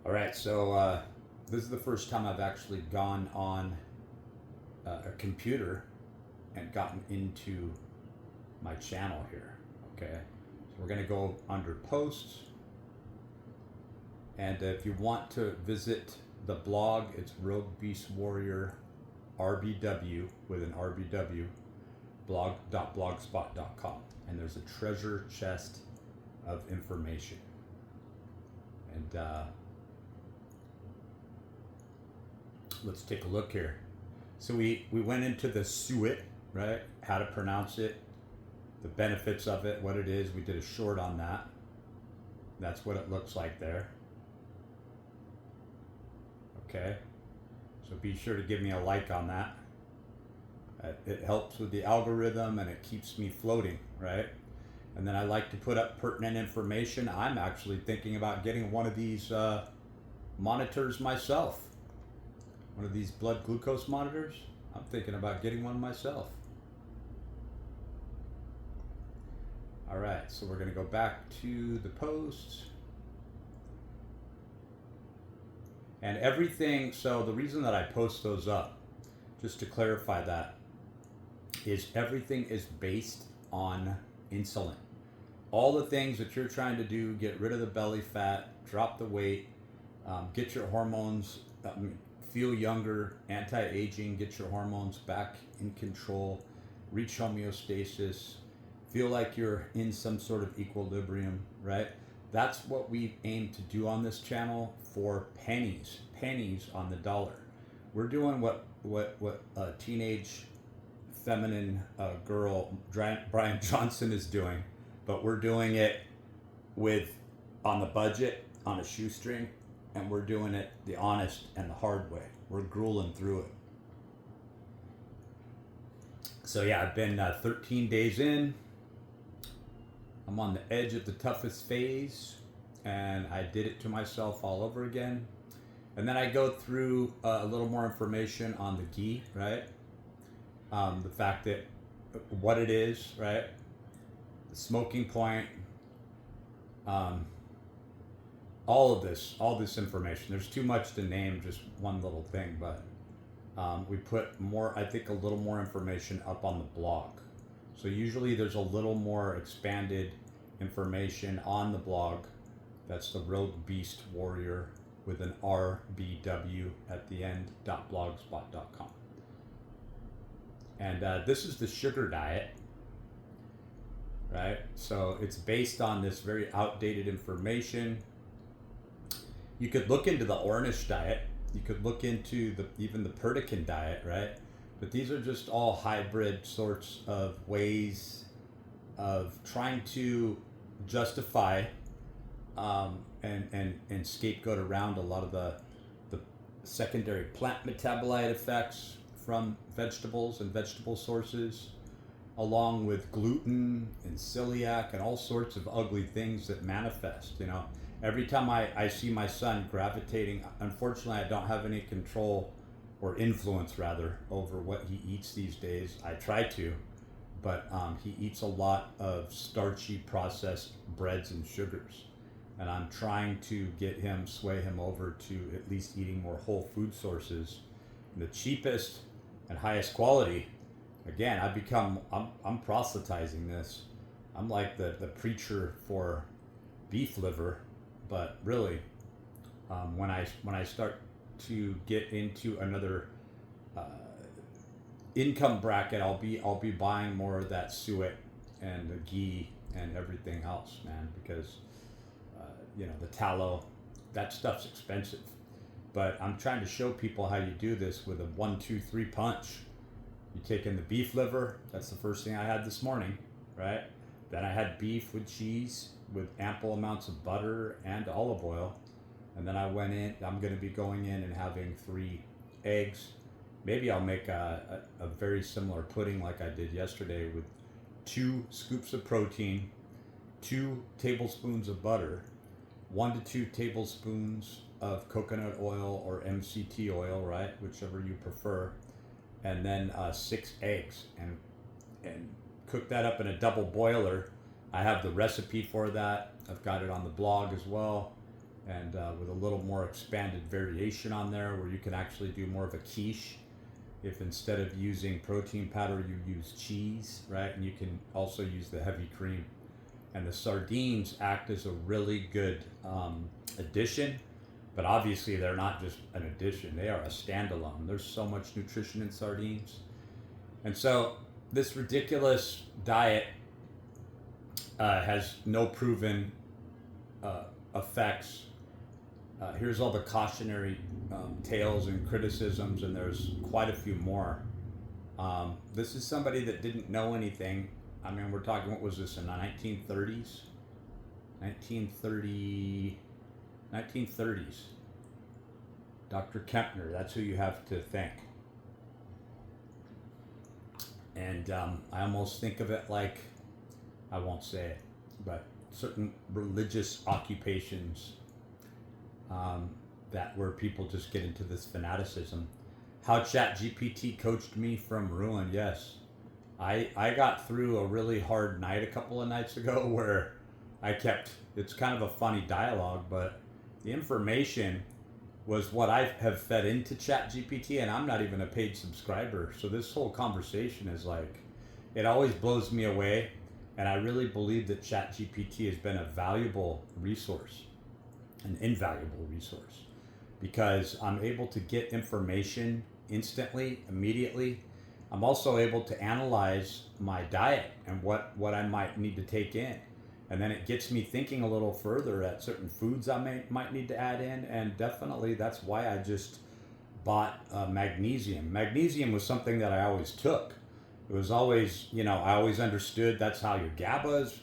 All right, so this is the first time I've actually gone on a computer and gotten into my channel here. Okay, so we're going to go under posts, and if you want to visit the blog, it's Rogue Beast Warrior RBW with an RBW blog.blogspot.com, and there's a treasure chest of information. And let's take a look here. So we went into the suet, right? How to pronounce it, the benefits of it, what it is. We did a short on that. That's what it looks like there. Okay. So be sure to give me a like on that. It helps with the algorithm and it keeps me floating, right? And then I like to put up pertinent information. I'm actually thinking about getting one of these monitors myself. One of these blood glucose monitors. I'm thinking about getting one myself. All right, so we're going to go back to the posts. And everything, so the reason that I post those up, just to clarify that, is everything is based on insulin. All the things that you're trying to do, get rid of the belly fat, drop the weight, get your hormones, feel younger, anti-aging, get your hormones back in control, reach homeostasis, feel like you're in some sort of equilibrium, right? That's what we aim to do on this channel for pennies on the dollar. We're doing what a teenage feminine girl, Brian Johnson, is doing, but we're doing it with on the budget, on a shoestring, and we're doing it the honest and the hard way. We're grueling through it. So yeah, I've been 13 days in. I'm on the edge of the toughest phase, and I did it to myself all over again. And then I go through a little more information on the ghee, right? The fact that what it is, right? The smoking point, all this information. There's too much to name just one little thing, but we put more, I think, a little more information up on the blog. So usually there's a little more expanded information on the blog. That's the Rogue Beast Warrior with an RBW at the end, .blogspot.com. And this is the sugar diet, right? So it's based on this very outdated information. You could look into the Ornish diet. You could look into even the Perdican diet, right? But these are just all hybrid sorts of ways of trying to justify and scapegoat around a lot of the secondary plant metabolite effects from vegetables and vegetable sources, along with gluten and celiac and all sorts of ugly things that manifest. You know, every time I see my son gravitating, unfortunately I don't have any control or influence rather over what he eats these days. I try to, but he eats a lot of starchy processed breads and sugars, and I'm trying to sway him over to at least eating more whole food sources, the cheapest and highest quality. Again, I'm proselytizing this. I'm like the preacher for beef liver, but really, when I start to get into another income bracket, I'll be buying more of that suet and the ghee and everything else, man, because the tallow, that stuff's expensive. But I'm trying to show people how you do this with a 1, 2, 3 punch. You take in the beef liver. That's the first thing I had this morning, right? Then I had beef with cheese with ample amounts of butter and olive oil. And then I'm going to be going in and having 3 eggs. Maybe I'll make a very similar pudding like I did yesterday with 2 scoops of protein, 2 tablespoons of butter, 1 to 2 tablespoons of coconut oil or MCT oil, right? Whichever you prefer. And then 6 eggs, and cook that up in a double boiler. I have the recipe for that. I've got it on the blog as well. and with a little more expanded variation on there where you can actually do more of a quiche if instead of using protein powder you use cheese, right? And you can also use the heavy cream. And the sardines act as a really good addition, but obviously they're not just an addition, they are a standalone. There's so much nutrition in sardines. And so this ridiculous diet has no proven effects. Here's all the cautionary tales and criticisms, and there's quite a few more. This is somebody that didn't know anything. I mean, we're talking, what was this, in the 1930s? 1930s. Dr. Kempner, that's who you have to thank. And I almost think of it like, I won't say it, but certain religious occupations that where people just get into this fanaticism. How ChatGPT coached me from ruin, yes. I got through a really hard night a couple of nights ago where it's kind of a funny dialogue, but the information was what I have fed into ChatGPT, and I'm not even a paid subscriber. So this whole conversation is like, it always blows me away, and I really believe that ChatGPT has been a valuable resource, an invaluable resource, because I'm able to get information instantly, immediately. I'm also able to analyze my diet and what I might need to take in. And then it gets me thinking a little further at certain foods I might need to add in. And definitely that's why I just bought magnesium. Magnesium was something that I always took. It was always, I always understood that's how your GABA is,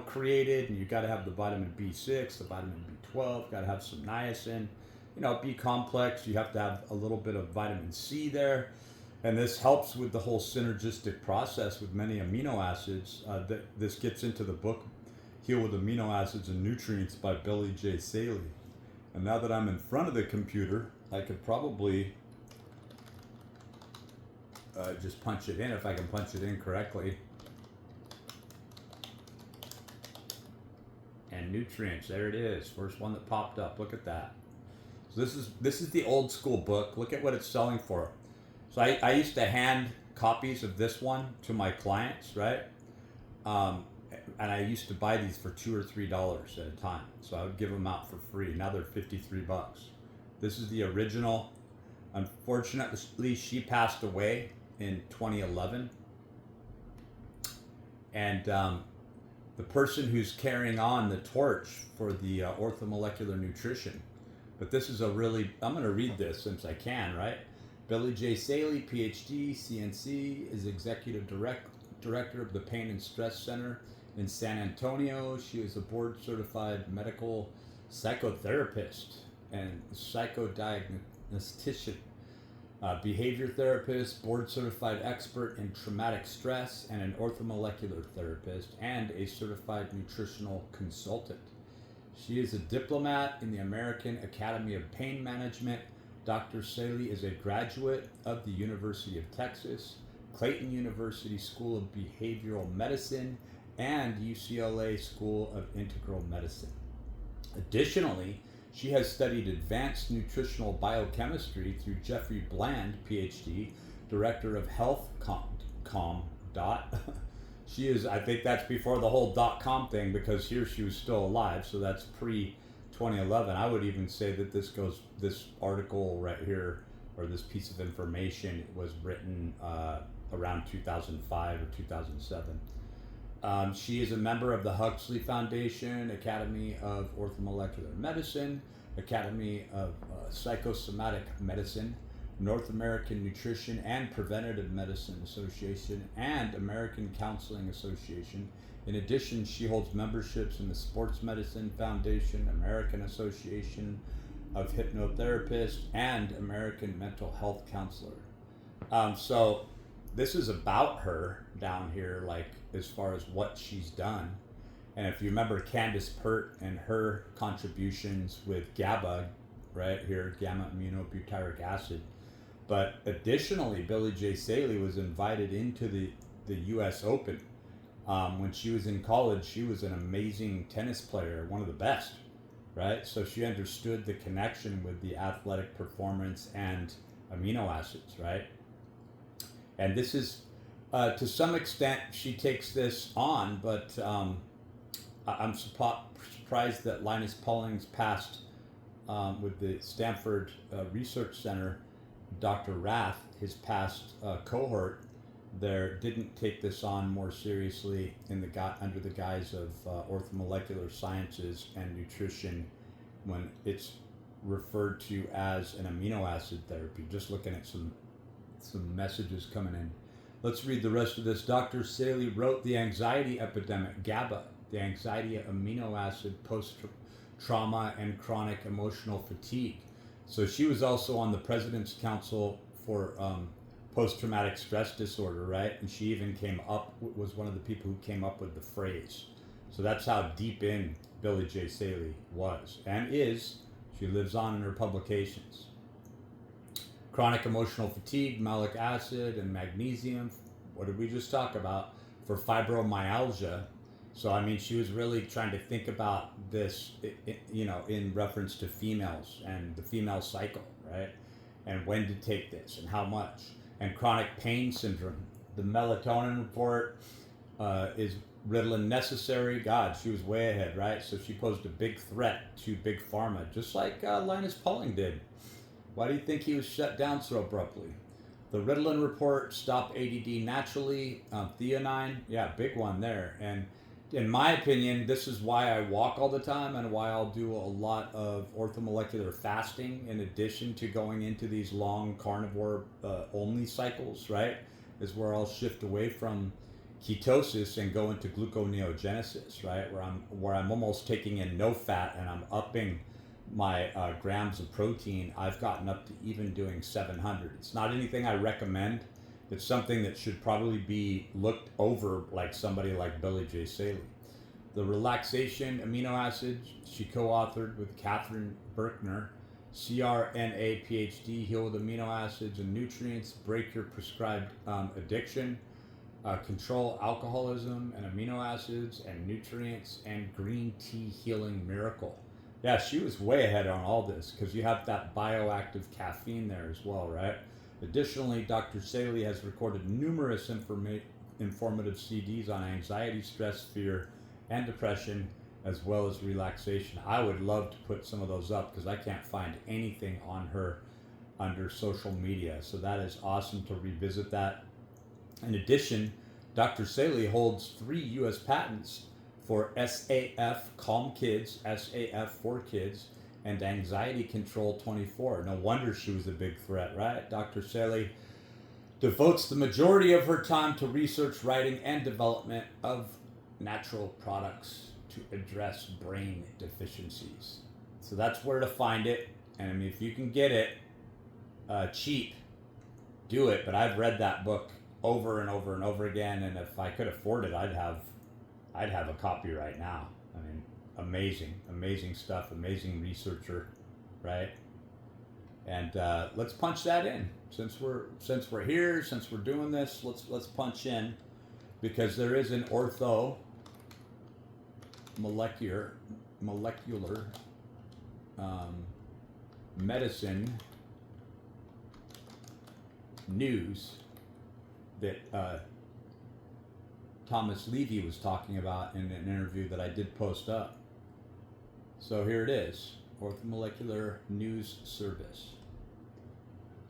created. And you got to have the vitamin B6, the vitamin B12, got to have some niacin. B complex, you have to have a little bit of vitamin C there. And this helps with the whole synergistic process with many amino acids. This gets into the book, Heal with Amino Acids and Nutrients by Billy J. Saley. And now that I'm in front of the computer, I could probably just punch it in if I can punch it in correctly. And nutrients, there it is. First one that popped up. Look at that. So this is the old school book. Look at what it's selling for. So I used to hand copies of this one to my clients, right? And I used to buy these for $2 or $3 at a time. So I would give them out for free. Now they're $53. This is the original. Unfortunately, she passed away in 2011. And the person who's carrying on the torch for the orthomolecular nutrition. But this is I'm going to read this since I can, right? Billy J. Saley, PhD, CNC, is Executive Director of the Pain and Stress Center in San Antonio. She is a board-certified medical psychotherapist and psychodiagnostician, behavior therapist, board-certified expert in traumatic stress, and an orthomolecular therapist, and a certified nutritional consultant. She is a diplomat in the American Academy of Pain Management. Dr. Saley is a graduate of the University of Texas, Clayton University School of Behavioral Medicine, and UCLA School of Integral Medicine. Additionally, she has studied advanced nutritional biochemistry through Jeffrey Bland, PhD, Director of Health.com. She is, I think that's before the whole .com thing, because here she was still alive, so that's pre-2011. I would even say that this article right here, or this piece of information, was written around 2005 or 2007. She is a member of the Huxley Foundation, Academy of Orthomolecular Medicine, Academy of Psychosomatic Medicine, North American Nutrition and Preventative Medicine Association, and American Counseling Association. In addition, she holds memberships in the Sports Medicine Foundation, American Association of Hypnotherapists, and American Mental Health Counselor. So this is about her down here, like as far as what she's done. And if you remember Candace Pert and her contributions with GABA, right here, gamma aminobutyric acid. But additionally, Billy J. Saley was invited into the U.S. Open. When she was in college, she was an amazing tennis player, one of the best, right? So she understood the connection with the athletic performance and amino acids, right? And this is, to some extent, she takes this on, but I'm surprised that Linus Pauling's past with the Stanford Research Center, Dr. Rath, his past cohort there, didn't take this on more seriously under the guise of orthomolecular sciences and nutrition when it's referred to as an amino acid therapy. Just looking at some messages coming in. Let's read the rest of this. Dr. Saley wrote The Anxiety Epidemic, GABA, the anxiety amino acid post-trauma and chronic emotional fatigue. So she was also on the President's Council for post-traumatic stress disorder, right? And she even was one of the people who came up with the phrase. So that's how deep in Billie J. Saley was and is. She lives on in her publications. Chronic emotional fatigue, malic acid, and magnesium. What did we just talk about? For fibromyalgia. So, I mean, she was really trying to think about this, in reference to females and the female cycle, right? And when to take this and how much. And chronic pain syndrome. The melatonin report is Ritalin necessary. God, she was way ahead, right? So she posed a big threat to Big Pharma, just like Linus Pauling did. Why do you think he was shut down so abruptly? The Ritalin report, stop ADD naturally. Theanine, yeah, big one there. And in my opinion, this is why I walk all the time and why I'll do a lot of orthomolecular fasting in addition to going into these long carnivore only cycles, right? Is where I'll shift away from ketosis and go into gluconeogenesis, right? Where I'm almost taking in no fat and I'm upping my grams of protein. I've gotten up to even doing 700. It's not anything I recommend. It's something that should probably be looked over like somebody like Billie J. Saley. The relaxation amino acids, she co-authored with Catherine Berkner. CRNA PhD, heal with amino acids and nutrients, break your prescribed addiction, control alcoholism and amino acids and nutrients, and green tea healing miracle. Yeah, she was way ahead on all this because you have that bioactive caffeine there as well, right? Additionally, Dr. Saley has recorded numerous informative CDs on anxiety, stress, fear, and depression, as well as relaxation. I would love to put some of those up because I can't find anything on her under social media. So that is awesome to revisit that. In addition, Dr. Saley holds 3 U.S. patents for SAF, Calm Kids, SAF for Kids, and Anxiety Control 24. No wonder she was a big threat, right? Dr. Saley devotes the majority of her time to research, writing, and development of natural products to address brain deficiencies. So that's where to find it. And I mean, if you can get it cheap, do it. But I've read that book over and over and over again, and if I could afford it, I'd have a copy right now. I mean, amazing stuff, amazing researcher, right? And let's punch that in. Since we're here, since we're doing this, let's punch in, because there is an molecular medicine news that Thomas Levy was talking about in an interview that I did post up. So here it is, Orthomolecular News Service.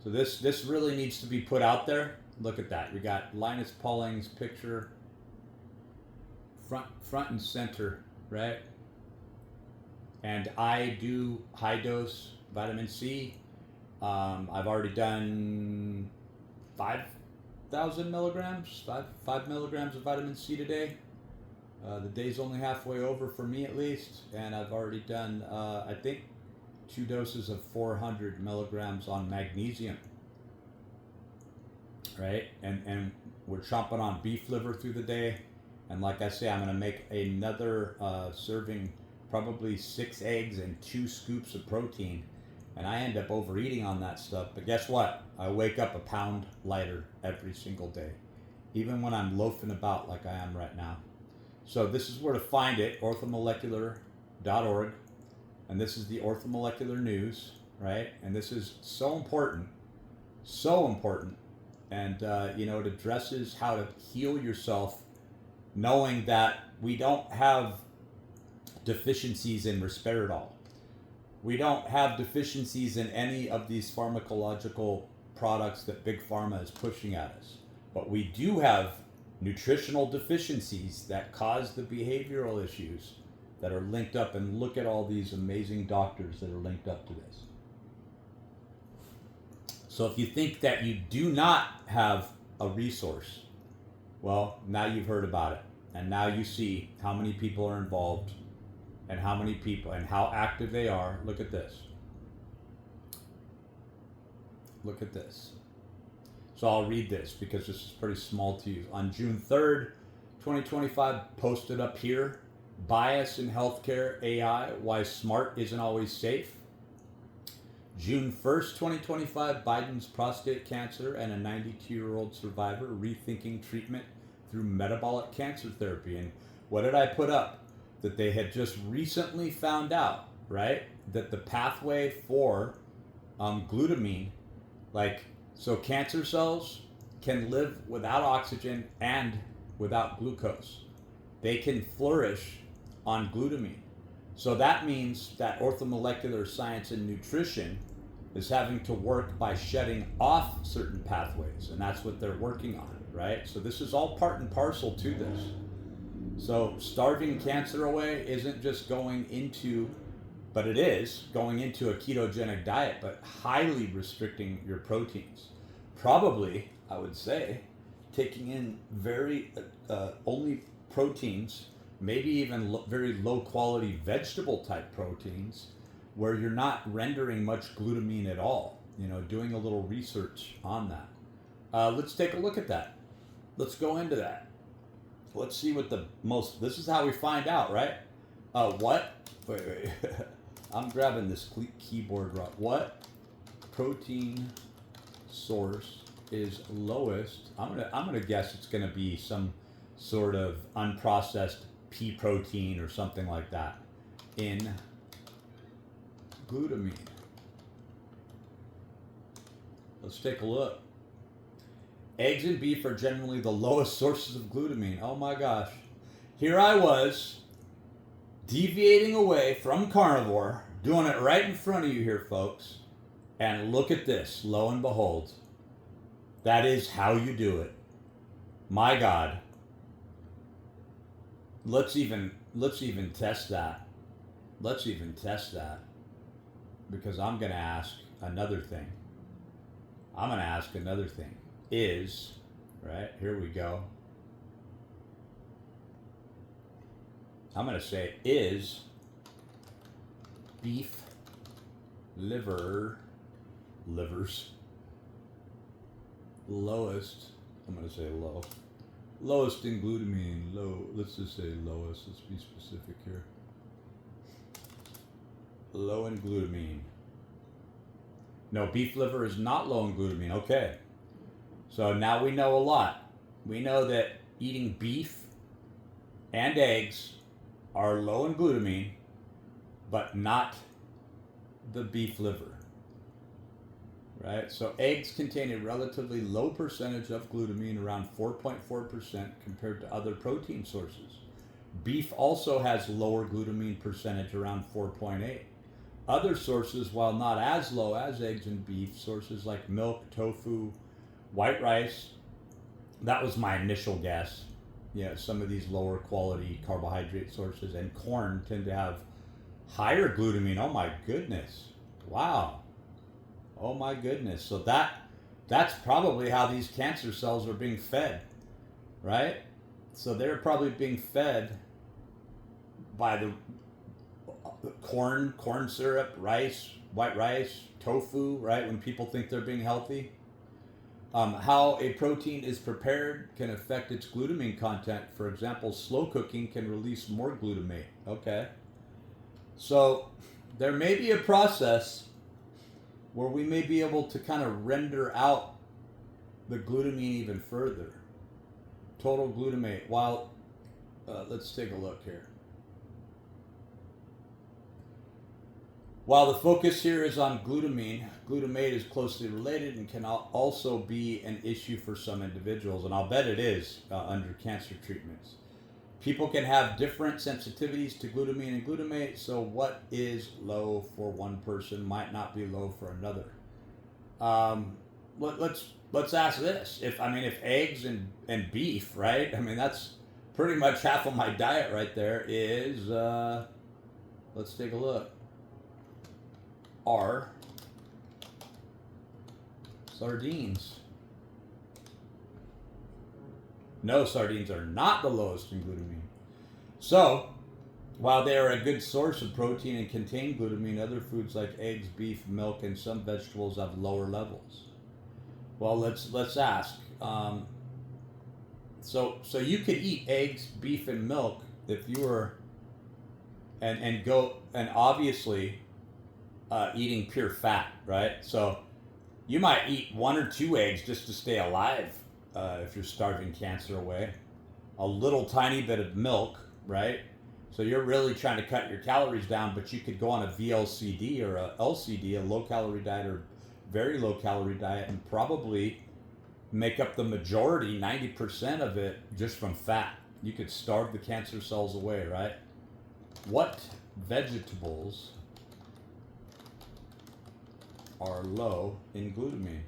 So this really needs to be put out there. Look at that. We got Linus Pauling's picture front and center, right? And I do high dose vitamin C. I've already done 5,000 milligrams, 5 milligrams of vitamin C today. The day's only halfway over for me at least, and I've already done, I think, 2 doses of 400 milligrams on magnesium, right? And we're chomping on beef liver through the day, and like I say, I'm gonna make another serving, probably 6 eggs and 2 scoops of protein, and I end up overeating on that stuff. But guess what? I wake up a pound lighter every single day, even when I'm loafing about like I am right now. So this is where to find it, orthomolecular.org. and this is the Orthomolecular News, right? And this is so important, and it addresses how to heal yourself, knowing that we don't have deficiencies in risperidol. We don't have deficiencies in any of these pharmacological products that Big Pharma is pushing at us. But we do have nutritional deficiencies that cause the behavioral issues that are linked up. And look at all these amazing doctors that are linked up to this. So if you think that you do not have a resource, well, now you've heard about it. And now you see how many people are involved and how many people and how active they are. Look at this. Look at this. So I'll read this because this is pretty small to use. On June 3rd, 2025, posted up here, Bias in Healthcare AI, Why Smart Isn't Always Safe. June 1st, 2025, Biden's prostate cancer and a 92-year-old survivor rethinking treatment through metabolic cancer therapy. And what did I put up? That they had just recently found out, right? That the pathway for glutamine, so cancer cells can live without oxygen and without glucose. They can flourish on glutamine. So that means that orthomolecular science and nutrition is having to work by shutting off certain pathways, and that's what they're working on, right? So this is all part and parcel to this. So starving cancer away isn't just going into, but it is going into a ketogenic diet, but highly restricting your proteins. Probably, I would say, taking in very only proteins, maybe even very low quality vegetable type proteins, where you're not rendering much glutamine at all. Doing a little research on that. Let's take a look at that. Let's go into that. Let's see what this is how we find out, right? What? Wait. I'm grabbing this keyboard right. What protein source is lowest? I'm gonna guess it's gonna be some sort of unprocessed pea protein or something like that in glutamine. Let's take a look. Eggs and beef are generally the lowest sources of glutamine. Oh my gosh. Here I was, deviating away from carnivore, doing it right in front of you here, folks. And look at this, lo and behold. That is how you do it. My God. Let's even test that. Let's even test that. Because I'm going to ask another thing. Is, right, here we go. I'm going to say, is beef livers lowest, I'm going to say low, lowest in glutamine, let's just say lowest, let's be specific here. Low in glutamine. No, beef liver is not low in glutamine. Okay. So now we know a lot. We know that eating beef and eggs are low in glutamine, but not the beef liver. Right? So eggs contain a relatively low percentage of glutamine, around 4.4% compared to other protein sources. Beef also has lower glutamine percentage, around 4.8. Other sources, while not as low as eggs and beef, sources like milk, tofu, white rice, that was my initial guess. Some of these lower quality carbohydrate sources, and corn tend to have higher glutamine. Oh my goodness. Wow. Oh my goodness. So that's probably how these cancer cells are being fed, right? So they're probably being fed by the corn syrup, rice, white rice, tofu, right? When people think they're being healthy. How a protein is prepared can affect its glutamine content. For example, slow cooking can release more glutamate. Okay. So there may be a process where we may be able to kind of render out the glutamine even further. Total glutamate. While, let's take a look here. While the focus here is on glutamine, glutamate is closely related and can also be an issue for some individuals, and I'll bet it is under cancer treatments. People can have different sensitivities to glutamine and glutamate, so what is low for one person might not be low for another. Um, let's ask this: if eggs and beef, right? I mean, that's pretty much half of my diet right there. Is let's take a look. Are sardines? No, sardines are not the lowest in glutamine. So, while they are a good source of protein and contain glutamine, other foods like eggs, beef, milk, and some vegetables have lower levels. Well, let's ask. So you could eat eggs, beef, and milk if you were, and obviously eating pure fat, right? So you might eat 1 or 2 eggs just to stay alive if you're starving cancer away. A little tiny bit of milk, right? So you're really trying to cut your calories down, but you could go on a VLCD or a LCD, a low calorie diet or very low calorie diet, and probably make up the majority, 90% of it, just from fat. You could starve the cancer cells away, right? What vegetables are low in glutamine?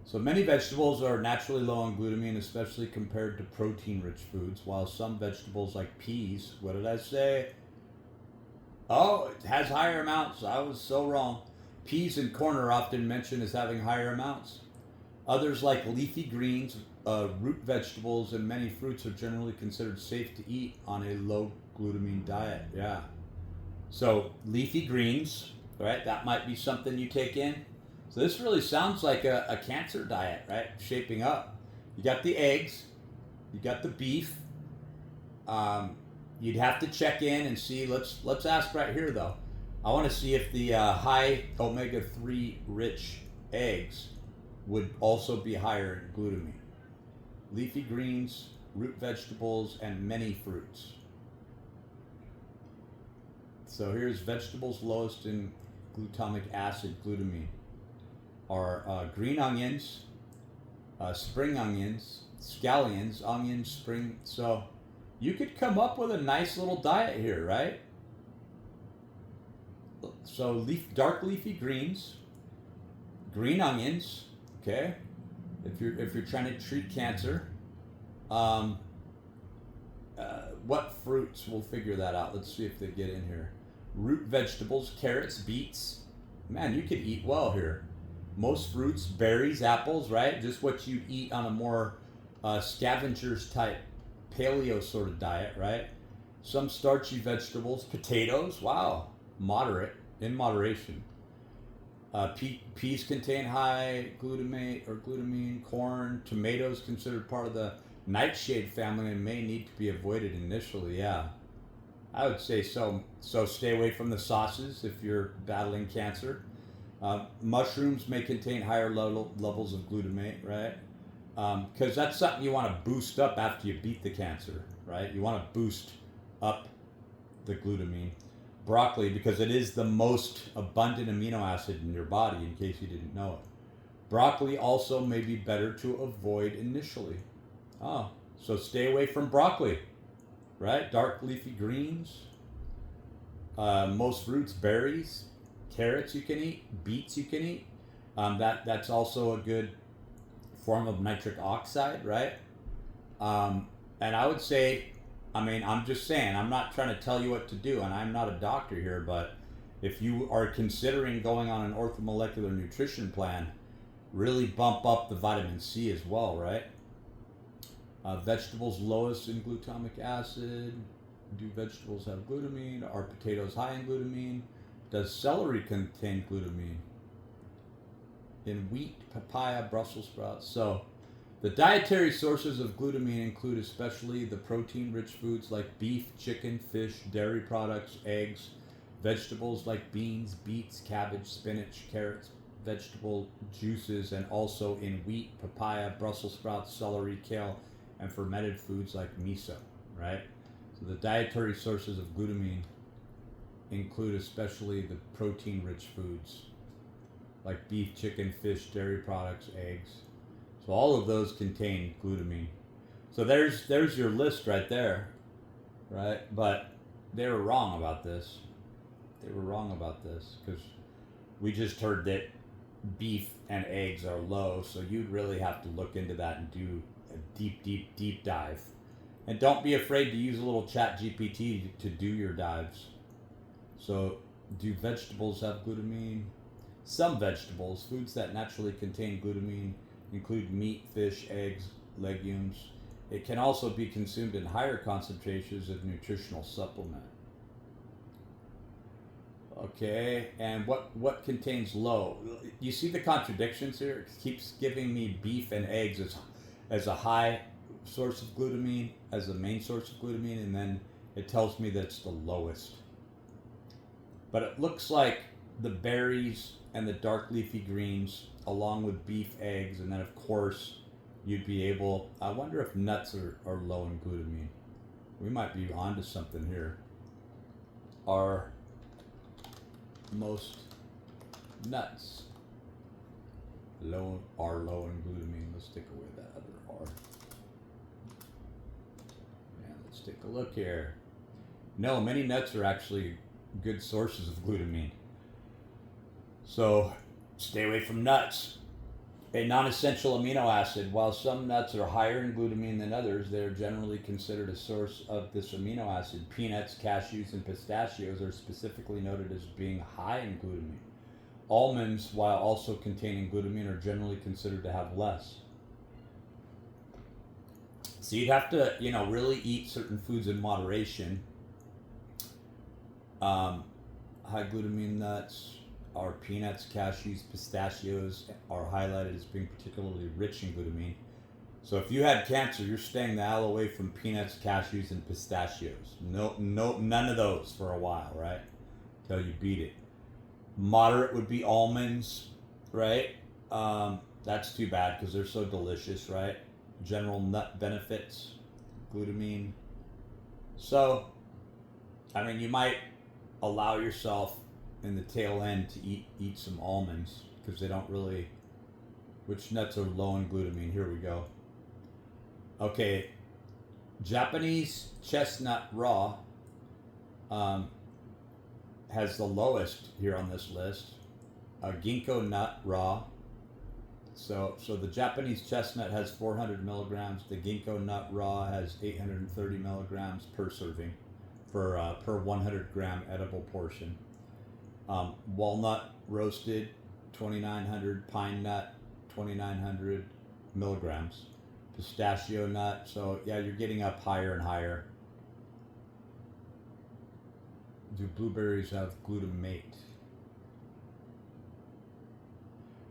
So many vegetables are naturally low in glutamine, especially compared to protein-rich foods, while some vegetables like peas, what did I say? Oh, it has higher amounts. I was so wrong. Peas and corn are often mentioned as having higher amounts. Others like leafy greens, root vegetables, and many fruits are generally considered safe to eat on a low glutamine diet. Yeah. So leafy greens, right? That might be something you take in. So this really sounds like a cancer diet, right? Shaping up. You got the eggs, you got the beef. You'd have to check in and see. Let's ask right here though. I want to see if the high omega-3 rich eggs would also be higher in glutamine. Leafy greens, root vegetables, and many fruits. So here's vegetables lowest in glutamic acid, glutamine, are green onions, spring onions, scallions, onions, spring. So you could come up with a nice little diet here, right? So dark leafy greens, green onions, okay? If you're trying to treat cancer, what fruits? We'll figure that out. Let's see if they get in here. Root vegetables, carrots, beets. Man, you could eat well here. Most fruits, berries, apples, right? Just what you'd eat on a more scavengers type paleo sort of diet, right? Some starchy vegetables, potatoes, wow, moderate, in moderation. Peas contain high glutamate or glutamine. Corn, tomatoes considered part of the nightshade family and may need to be avoided initially. Yeah, I would say so. So stay away from the sauces if you're battling cancer. Mushrooms may contain higher levels of glutamate, right? Because that's something you want to boost up after you beat the cancer, right? You want to boost up the glutamine. Broccoli, because it is the most abundant amino acid in your body, in case you didn't know it. Broccoli also may be better to avoid initially. Oh, so stay away from broccoli, right? Dark leafy greens, most fruits, berries, carrots you can eat, beets you can eat. That's also a good form of nitric oxide, right? And I would say, I'm just saying, I'm not trying to tell you what to do, and I'm not a doctor here, but if you are considering going on an orthomolecular nutrition plan, really bump up the vitamin C as well, right? Vegetables lowest in glutamic acid. Do vegetables have glutamine? Are potatoes high in glutamine? Does celery contain glutamine? In wheat, papaya, Brussels sprouts. So the dietary sources of glutamine include especially the protein-rich foods like beef, chicken, fish, dairy products, eggs, vegetables like beans, beets, cabbage, spinach, carrots, vegetable juices, and also in wheat, papaya, Brussels sprouts, celery, kale, and fermented foods like miso, right? So So the dietary sources of glutamine include especially the protein-rich foods like beef, chicken, fish, dairy products, eggs. So all of those contain glutamine. So there's your list right there, right? But they were wrong about this. They were wrong about this because we just heard that beef and eggs are low, so you'd really have to look into that and do a deep dive. And don't be afraid to use a little chat GPT to do your dives. So do vegetables have glutamine? Some vegetables, foods that naturally contain glutamine, include meat, fish, eggs, legumes. It can also be consumed in higher concentrations as a nutritional supplement. Okay, and what contains low? You see the contradictions here? It keeps giving me beef and eggs as a high source of glutamine, as the main source of glutamine, and then it tells me that it's the lowest. But it looks like the berries and the dark leafy greens, along with beef, eggs, and then of course you'd be able, I wonder if nuts are low in glutamine. We might be onto something here. Are most nuts low in glutamine? Let's take away that other R. And let's take a look here. No, many nuts are actually good sources of glutamine. So stay away from nuts. A non-essential amino acid. While some nuts are higher in glutamine than others, they are generally considered a source of this amino acid. Peanuts, cashews, and pistachios are specifically noted as being high in glutamine. Almonds, while also containing glutamine, are generally considered to have less. So you'd have to, really eat certain foods in moderation. High glutamine nuts are peanuts, cashews, pistachios are highlighted as being particularly rich in glutamine. So if you had cancer, you're staying the hell away from peanuts, cashews, and pistachios. No, none of those for a while, right? Till you beat it. Moderate would be almonds, right? That's too bad because they're so delicious, right? General nut benefits, glutamine. So, you might allow yourself in the tail end to eat some almonds because they don't really. Which nuts are low in glutamine? Here we go. Okay, Japanese chestnut raw has the lowest here on this list. Ginkgo nut raw. So the Japanese chestnut has 400 milligrams. The ginkgo nut raw has 830 milligrams per serving per 100 gram edible portion. Walnut roasted 2,900, pine nut 2,900 milligrams, pistachio nut. So yeah, you're getting up higher and higher. Do blueberries have glutamate?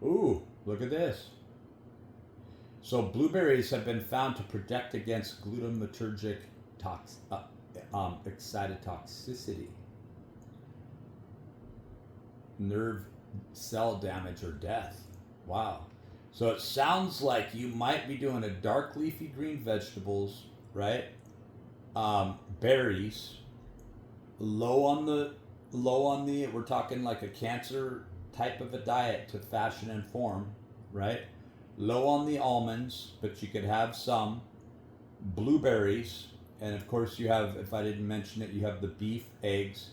Ooh, look at this. So blueberries have been found to protect against glutamatergic excitotoxicity, nerve cell damage, or death. Wow. So it sounds like you might be doing a dark leafy green vegetables, right? Berries, low on the, we're talking like a cancer type of a diet to fashion and form, right? Low on the almonds, but you could have some. Blueberries, and of course you have, if I didn't mention it, you have the beef, eggs,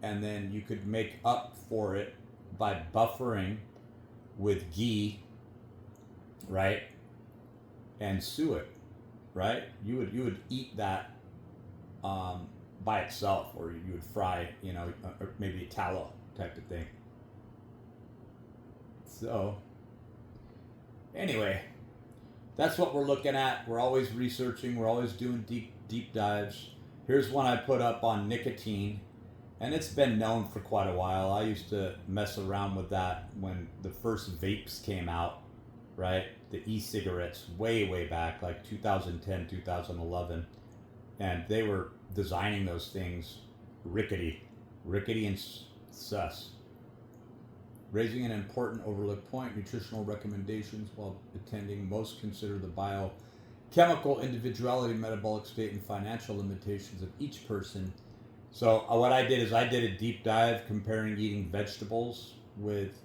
and then you could make up for it by buffering with ghee, right? And suet, right? You would eat that by itself, or you would fry, or maybe a tallow type of thing. So anyway, that's what we're looking at. We're always researching. We're always doing deep dives. Here's one I put up on nicotine, and it's been known for quite a while. I used to mess around with that when the first vapes came out, right? The e-cigarettes way back, like 2010, 2011. And they were designing those things rickety and sus. Raising an important overlooked point, nutritional recommendations while attending most consider the chemical individuality, metabolic state, and financial limitations of each person. So what I did is I did a deep dive comparing eating vegetables with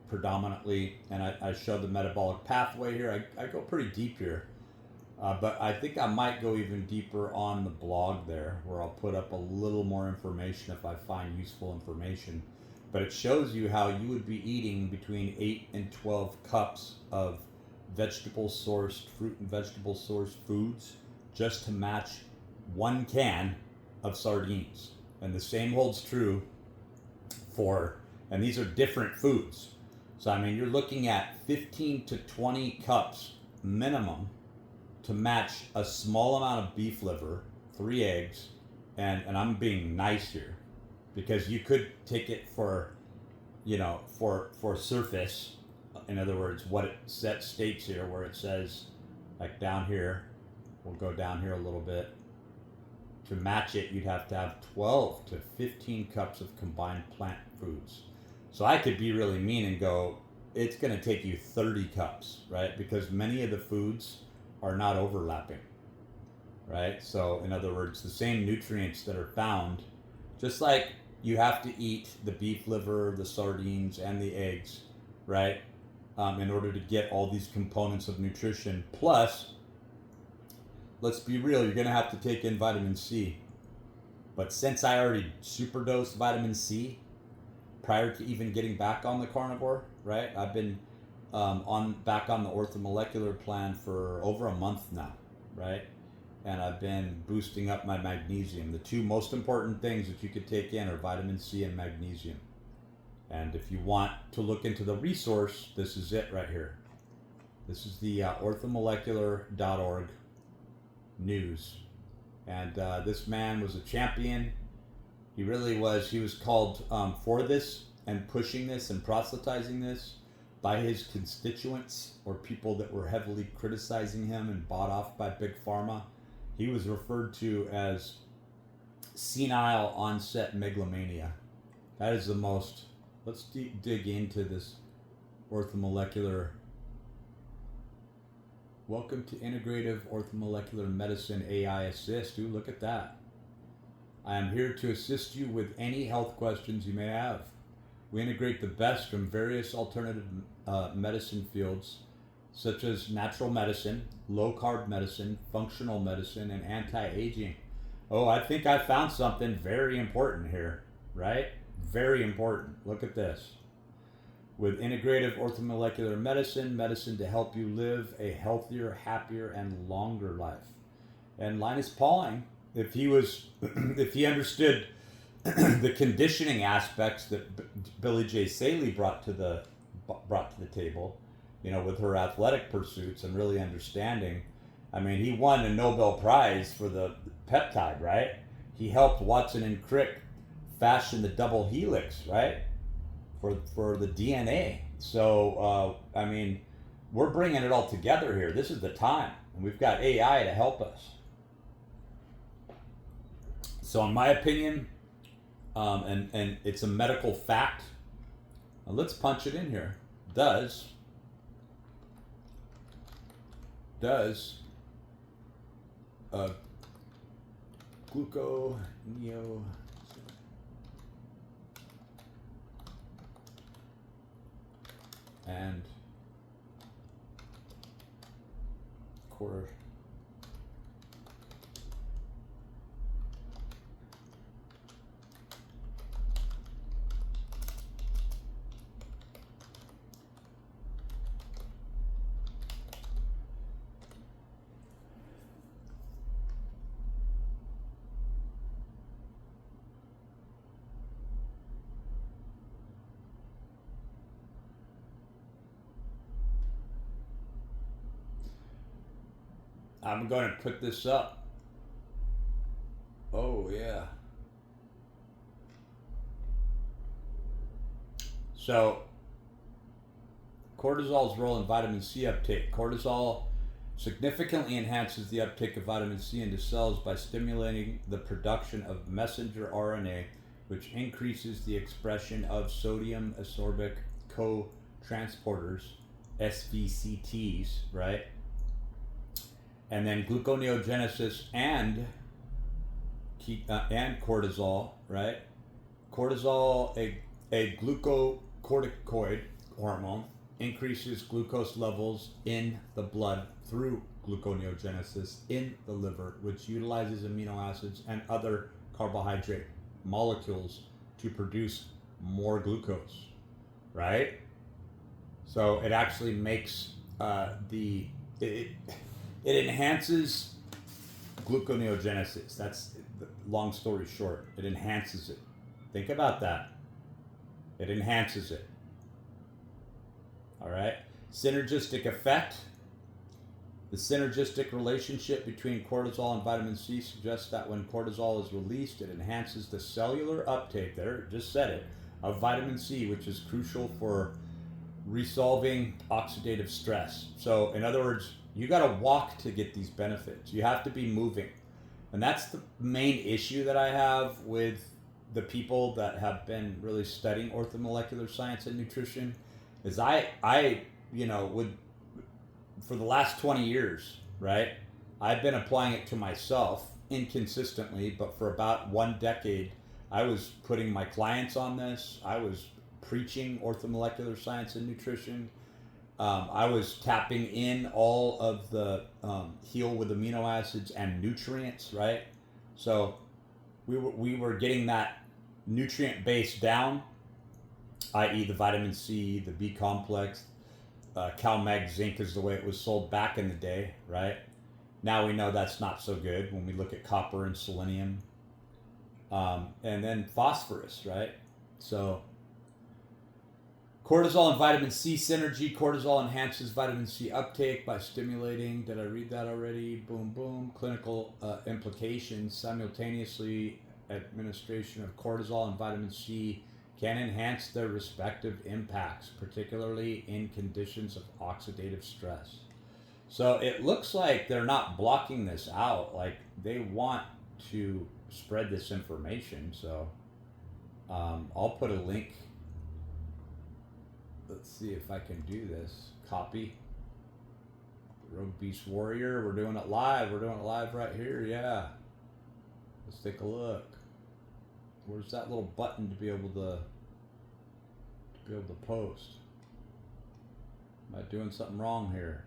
predominantly, and I showed the metabolic pathway here. I go pretty deep here. But I think I might go even deeper on the blog there, where I'll put up a little more information if I find useful information. But it shows you how you would be eating between 8 and 12 cups of vegetable-sourced, fruit and vegetable-sourced foods just to match 1 can of sardines. And the same holds true for, and these are different foods. So, I mean, you're looking at 15 to 20 cups minimum to match a small amount of beef liver, 3 eggs, and I'm being nice here, because you could take it for, for surface. In other words, what it states here, where it says, like down here, we'll go down here a little bit. To match it, you'd have to have 12 to 15 cups of combined plant foods. So I could be really mean and go, it's going to take you 30 cups, right? Because many of the foods are not overlapping, right? So in other words, the same nutrients that are found, just like you have to eat the beef liver, the sardines, and the eggs, right? In order to get all these components of nutrition. Plus, let's be real, you're going to have to take in vitamin C. But since I already superdosed vitamin C prior to even getting back on the carnivore, right? I've been back on the orthomolecular plan for over a month now, right? And I've been boosting up my magnesium. The 2 most important things that you could take in are vitamin C and magnesium. And if you want to look into the resource, this is it right here. This is the orthomolecular.org news. And this man was a champion. He really was. He was called for this and pushing this and proselytizing this by his constituents, or people that were heavily criticizing him and bought off by Big Pharma. He was referred to as senile onset megalomania. That is the most, let's dig into this orthomolecular. Welcome to Integrative Orthomolecular Medicine AI Assist. Ooh, look at that. I am here to assist you with any health questions you may have. We integrate the best from various alternative medicine fields, such as natural medicine, low-carb medicine, functional medicine, and anti-aging. Oh, I think I found something very important here, right? Very important. Look at this. With integrative orthomolecular medicine, medicine to help you live a healthier, happier, and longer life. And Linus Pauling, if he understood the conditioning aspects that Billie J. Saley brought to the table, with her athletic pursuits and really understanding. I mean, he won a Nobel Prize for the peptide, right? He helped Watson and Crick fashion the double helix, right? For the DNA. So, I mean, we're bringing it all together here. This is the time. And we've got AI to help us. So in my opinion, and it's a medical fact, let's punch it in here. Does gluconeo and core I'm going to put this up. Oh, yeah. So, cortisol's role in vitamin C uptake. Cortisol significantly enhances the uptake of vitamin C into cells by stimulating the production of messenger RNA, which increases the expression of sodium ascorbic co-transporters, SVCTs, right? And then gluconeogenesis and cortisol, right? Cortisol, a glucocorticoid hormone, increases glucose levels in the blood through gluconeogenesis in the liver, which utilizes amino acids and other carbohydrate molecules to produce more glucose, right? So it actually makes it enhances gluconeogenesis. That's long story short. It enhances it. Think about that. It enhances it. All right. Synergistic effect. The synergistic relationship between cortisol and vitamin C suggests that when cortisol is released, it enhances the cellular uptake, there, just said it, of vitamin C, which is crucial for resolving oxidative stress. So, in other words, you got to walk to get these benefits. You have to be moving. And that's the main issue that I have with the people that have been really studying orthomolecular science and nutrition is I would, for the last 20 years, right? I've been applying it to myself inconsistently, but for about 1 decade, I was putting my clients on this. I was preaching orthomolecular science and nutrition. I was tapping in all of the heal with amino acids and nutrients, right? So we were getting that nutrient base down, i.e. the vitamin C, the B complex, CalMag zinc is the way it was sold back in the day, right? Now we know that's not so good when we look at copper and selenium. And then phosphorus, right? So cortisol and vitamin C synergy. Cortisol enhances vitamin C uptake by stimulating, did I read that already? Boom, boom. Clinical implications. Simultaneously, administration of cortisol and vitamin C can enhance their respective impacts, particularly in conditions of oxidative stress. So it looks like they're not blocking this out. Like they want to spread this information. So I'll put a link. Let's see if I can do this. Copy. Rogue Beast Warrior. We're doing it live. We're doing it live right here. Yeah. Let's take a look. Where's that little button to be able to post? Am I doing something wrong here?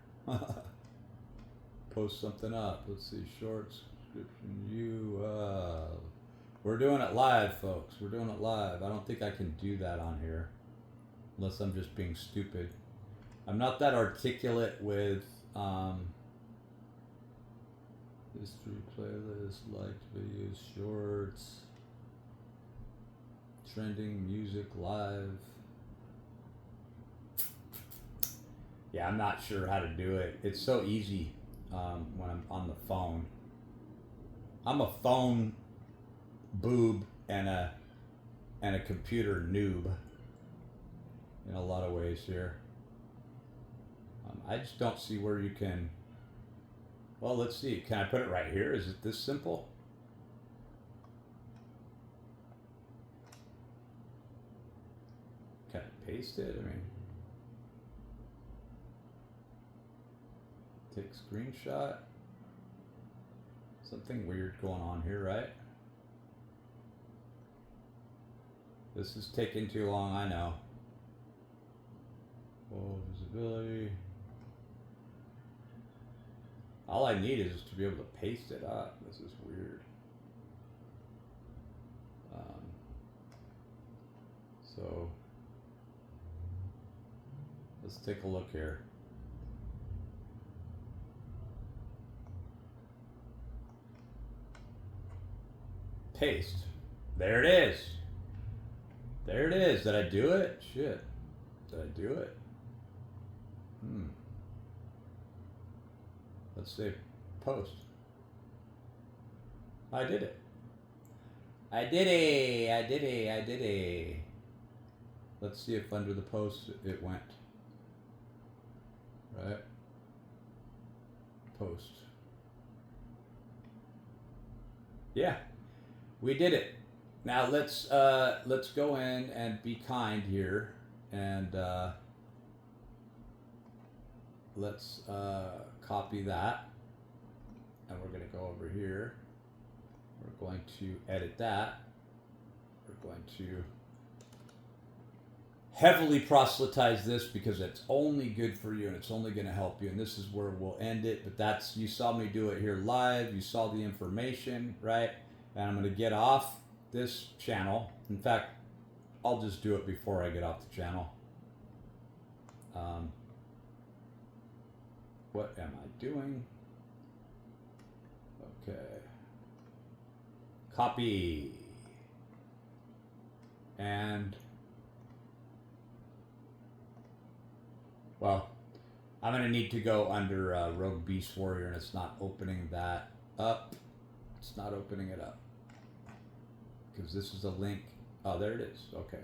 Post something up. Let's see. Shorts. Description. We're doing it live, folks. We're doing it live. I don't think I can do that on here. Unless I'm just being stupid. I'm not that articulate with history playlist, liked videos, shorts, trending music live. Yeah, I'm not sure how to do it. It's so easy when I'm on the phone. I'm a phone boob and a computer noob. In a lot of ways here. I just don't see where you can. Well, let's see. Can I put it right here? Is it this simple? Can I paste it? I mean, take screenshot. Something weird going on here, right? This is taking too long, I know. Oh, visibility. All I need is to be able to paste it up. This is weird. So let's take a look here. Paste. There it is. There it is. Did I do it? Shit. Did I do it? Let's say post. I did it. I did it. Let's see if under the post it went. Right? Post. Yeah. We did it. Now let's go in and be kind here and let's copy that and we're going to go over here. We're going to edit that. We're going to heavily proselytize this because it's only good for you and it's only going to help you. And this is where we'll end it. But that's, you saw me do it here live. You saw the information, right? And I'm going to get off this channel. In fact, I'll just do it before I get off the channel. What am I doing? Okay. Copy. And, well, I'm going to need to go under Rogue Beast Warrior, and it's not opening that up. It's not opening it up. Because this is a link. Oh, there it is. Okay.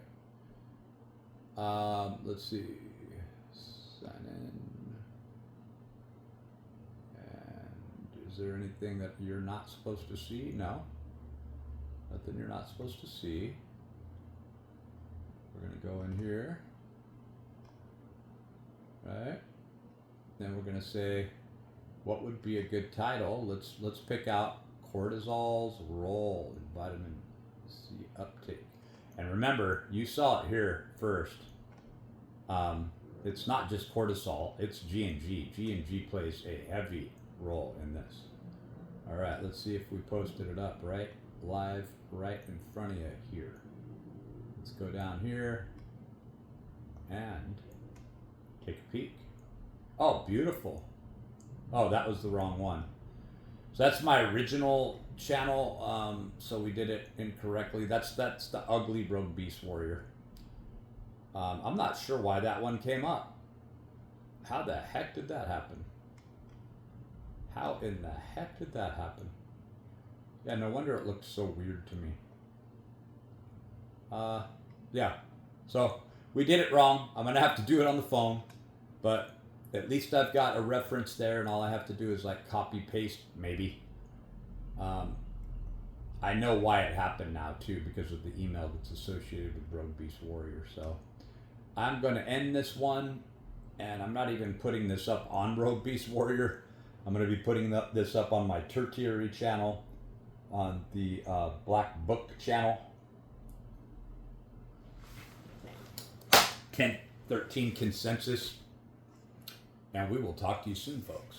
Let's see. Sign in. And is there anything that you're not supposed to see? No. Nothing you're not supposed to see. We're going to go in here. Right? Then we're going to say, what would be a good title? Let's pick out cortisol's role in vitamin C uptake. And remember, you saw it here first. It's not just cortisol, it's G&G. G&G plays a heavy role in this. All right, let's see if we posted it up, right? Live right in front of you here. Let's go down here and take a peek. Oh, beautiful. Oh, that was the wrong one. So that's my original channel. So we did it incorrectly. That's the ugly Rogue Beast Warrior. I'm not sure why that one came up. How the heck did that happen? How in the heck did that happen? Yeah, no wonder it looked so weird to me. Yeah, so we did it wrong. I'm gonna have to do it on the phone, but at least I've got a reference there, and all I have to do is like copy paste maybe. I know why it happened now too, because of the email that's associated with Rogue Beast Warrior. So I'm going to end this one, and I'm not even putting this up on Rogue Beast Warrior. I'm going to be putting this up on my tertiary channel, on the Black Book channel. 1013 Consensus. And we will talk to you soon, folks.